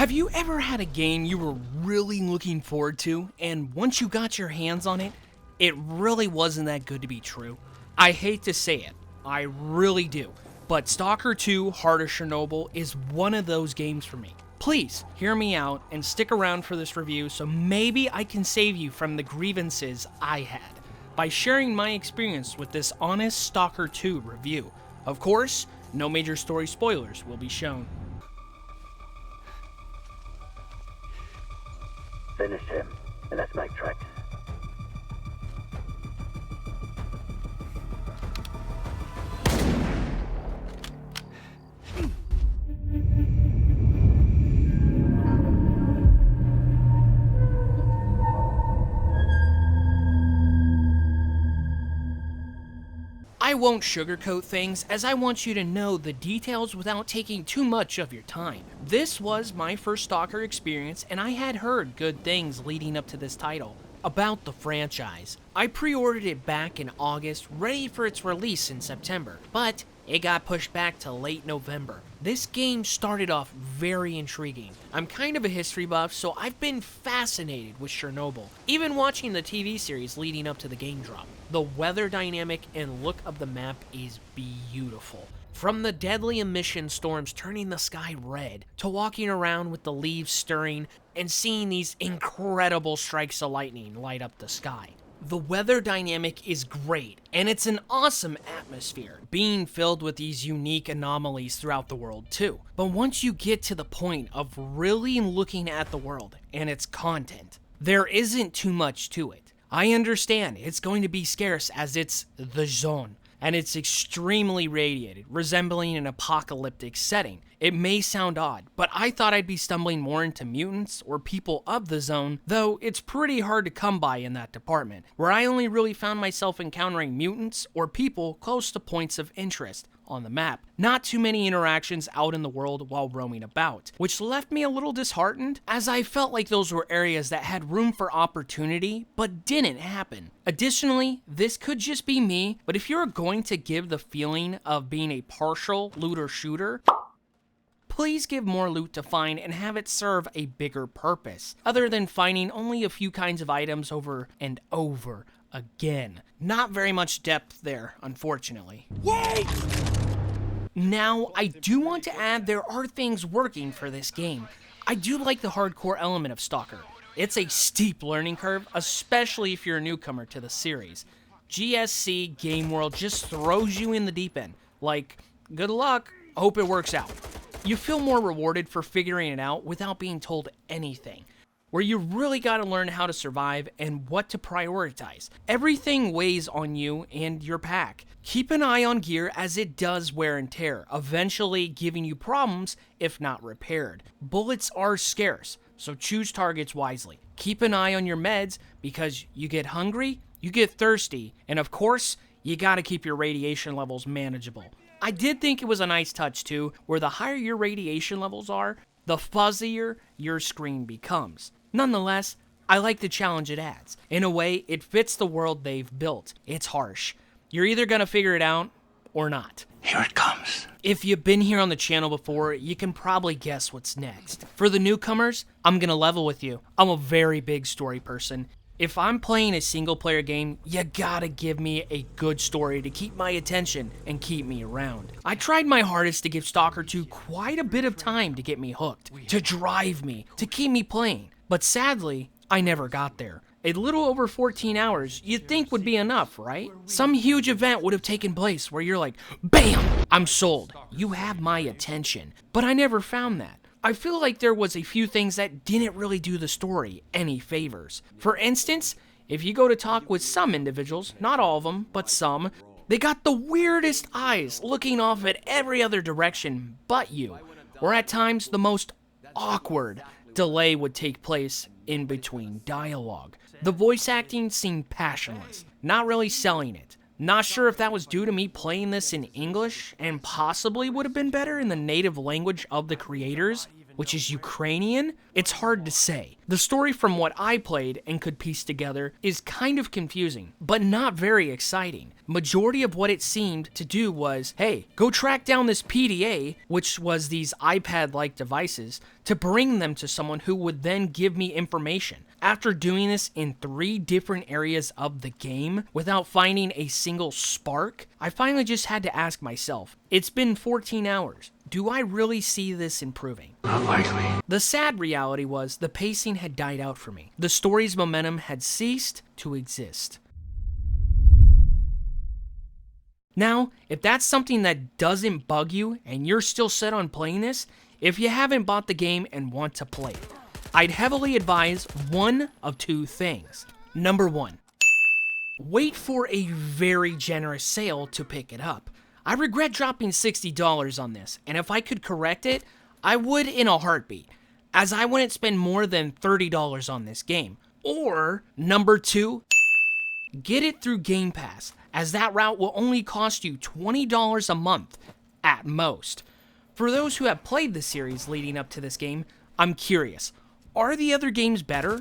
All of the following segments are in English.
Have you ever had a game you were really looking forward to, and once you got your hands on it, it really wasn't that good to be true? I hate to say it, I really do, but Stalker 2 Heart of Chernobyl is one of those games for me. Please hear me out and stick around for this review so maybe I can save you from the grievances I had by sharing my experience with this honest Stalker 2 review. Of course, no major story spoilers will be shown. Finish him, and let's make tracks. I won't sugarcoat things, as I want you to know the details without taking too much of your time. This was my first Stalker experience, and I had heard good things leading up to this title about the franchise. I pre-ordered it back in August, ready for its release in September, but it got pushed back to late November. This game started off very intriguing. I'm kind of a history buff, so I've been fascinated with Chernobyl, even watching the TV series leading up to the game drop. The weather dynamic and look of the map is beautiful. From the deadly emission storms turning the sky red, to walking around with the leaves stirring and seeing these incredible strikes of lightning light up the sky. The weather dynamic is great, and it's an awesome atmosphere, being filled with these unique anomalies throughout the world too. But once you get to the point of really looking at the world and its content, there isn't too much to it. I understand it's going to be scarce as it's the zone, and it's extremely radiated, resembling an apocalyptic setting. It may sound odd, but I thought I'd be stumbling more into mutants or people of the zone, though it's pretty hard to come by in that department, where I only really found myself encountering mutants or people close to points of interest on the map. Not too many interactions out in the world while roaming about, which left me a little disheartened, as I felt like those were areas that had room for opportunity, but didn't happen. Additionally, this could just be me, but if you're going to give the feeling of being a partial looter shooter, please give more loot to find and have it serve a bigger purpose, other than finding only a few kinds of items over and over again. Not very much depth there, unfortunately. Wait! Now, I do want to add there are things working for this game. I do like the hardcore element of Stalker. It's a steep learning curve, especially if you're a newcomer to the series. GSC Game World just throws you in the deep end. Like, good luck, hope it works out. You feel more rewarded for figuring it out without being told anything, where you really got to learn how to survive and what to prioritize. Everything weighs on you and your pack. Keep an eye on gear, as it does wear and tear, eventually giving you problems if not repaired. Bullets are scarce, so choose targets wisely. Keep an eye on your meds, because you get hungry, you get thirsty, and of course, you gotta keep your radiation levels manageable. I did think it was a nice touch too, where the higher your radiation levels are, the fuzzier your screen becomes. Nonetheless, I like the challenge it adds. In a way, it fits the world they've built. It's harsh. You're either gonna figure it out or not. Here it comes. If you've been here on the channel before, you can probably guess what's next. For the newcomers, I'm gonna level with you. I'm a very big story person. If I'm playing a single player game, you gotta give me a good story to keep my attention and keep me around. I tried my hardest to give Stalker 2 quite a bit of time to get me hooked, to drive me, to keep me playing. But sadly, I never got there. A little over 14 hours you'd think would be enough, right? Some huge event would have taken place where you're like, BAM! I'm sold. You have my attention. But I never found that. I feel like there was a few things that didn't really do the story any favors. For instance, if you go to talk with some individuals, not all of them, but some, they got the weirdest eyes looking off at every other direction but you. Or at times, the most awkward delay would take place in between dialogue. The voice acting seemed passionless, not really selling it. Not sure if that was due to me playing this in English, and possibly would have been better in the native language of the creators, which is Ukrainian? It's hard to say. The story from what I played and could piece together is kind of confusing, but not very exciting. Majority of what it seemed to do was, hey, go track down this PDA, which was these iPad-like devices, to bring them to someone who would then give me information. After doing this in 3 different areas of the game without finding a single spark, I finally just had to ask myself, it's been 14 hours. Do I really see this improving? Not likely. The sad reality was the pacing had died out for me. The story's momentum had ceased to exist. Now, if that's something that doesn't bug you and you're still set on playing this, if you haven't bought the game and want to play it, I'd heavily advise one of 2 things. Number 1, wait for a very generous sale to pick it up. I regret dropping $60 on this, and if I could correct it, I would in a heartbeat, as I wouldn't spend more than $30 on this game. Or, number 2, get it through Game Pass, as that route will only cost you $20 a month, at most. For those who have played the series leading up to this game, I'm curious, are the other games better?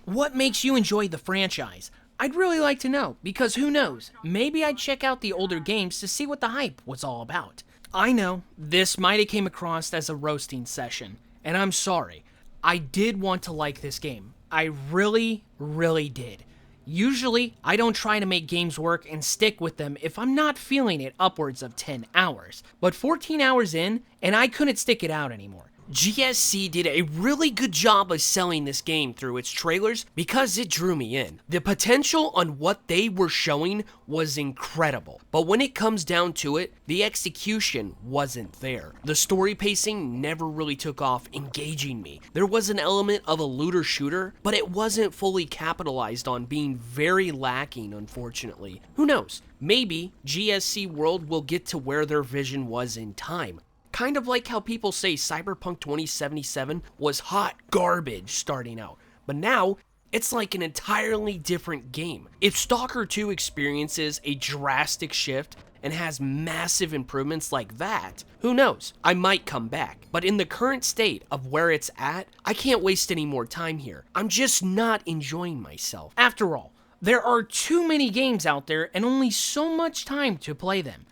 What makes you enjoy the franchise? I'd really like to know, because who knows, maybe I'd check out the older games to see what the hype was all about. I know, this might have came across as a roasting session, and I'm sorry. I did want to like this game. I really, really did. Usually, I don't try to make games work and stick with them if I'm not feeling it upwards of 10 hours. But 14 hours in, and I couldn't stick it out anymore. GSC did a really good job of selling this game through its trailers because it drew me in. The potential on what they were showing was incredible, but when it comes down to it, the execution wasn't there. The story pacing never really took off engaging me. There was an element of a looter shooter, but it wasn't fully capitalized on, being very lacking, unfortunately. Who knows? Maybe GSC World will get to where their vision was in time. Kind of like how people say Cyberpunk 2077 was hot garbage starting out, but now it's like an entirely different game. If Stalker 2 experiences a drastic shift and has massive improvements like that, who knows, I might come back. But in the current state of where it's at, I can't waste any more time here. I'm just not enjoying myself. After all, there are too many games out there and only so much time to play them.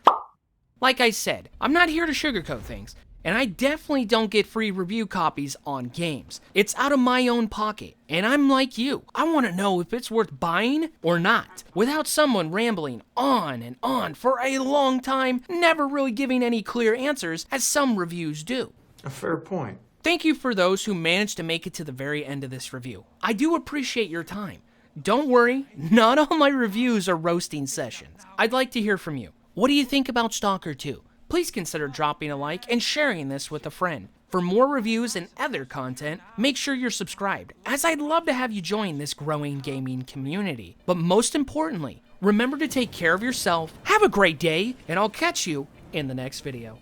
Like I said, I'm not here to sugarcoat things, and I definitely don't get free review copies on games. It's out of my own pocket, and I'm like you. I want to know if it's worth buying or not, without someone rambling on and on for a long time, never really giving any clear answers, as some reviews do. A fair point. Thank you for those who managed to make it to the very end of this review. I do appreciate your time. Don't worry, not all my reviews are roasting sessions. I'd like to hear from you. What do you think about Stalker 2? Please consider dropping a like and sharing this with a friend. For more reviews and other content, make sure you're subscribed, as I'd love to have you join this growing gaming community. But most importantly, remember to take care of yourself, have a great day, and I'll catch you in the next video.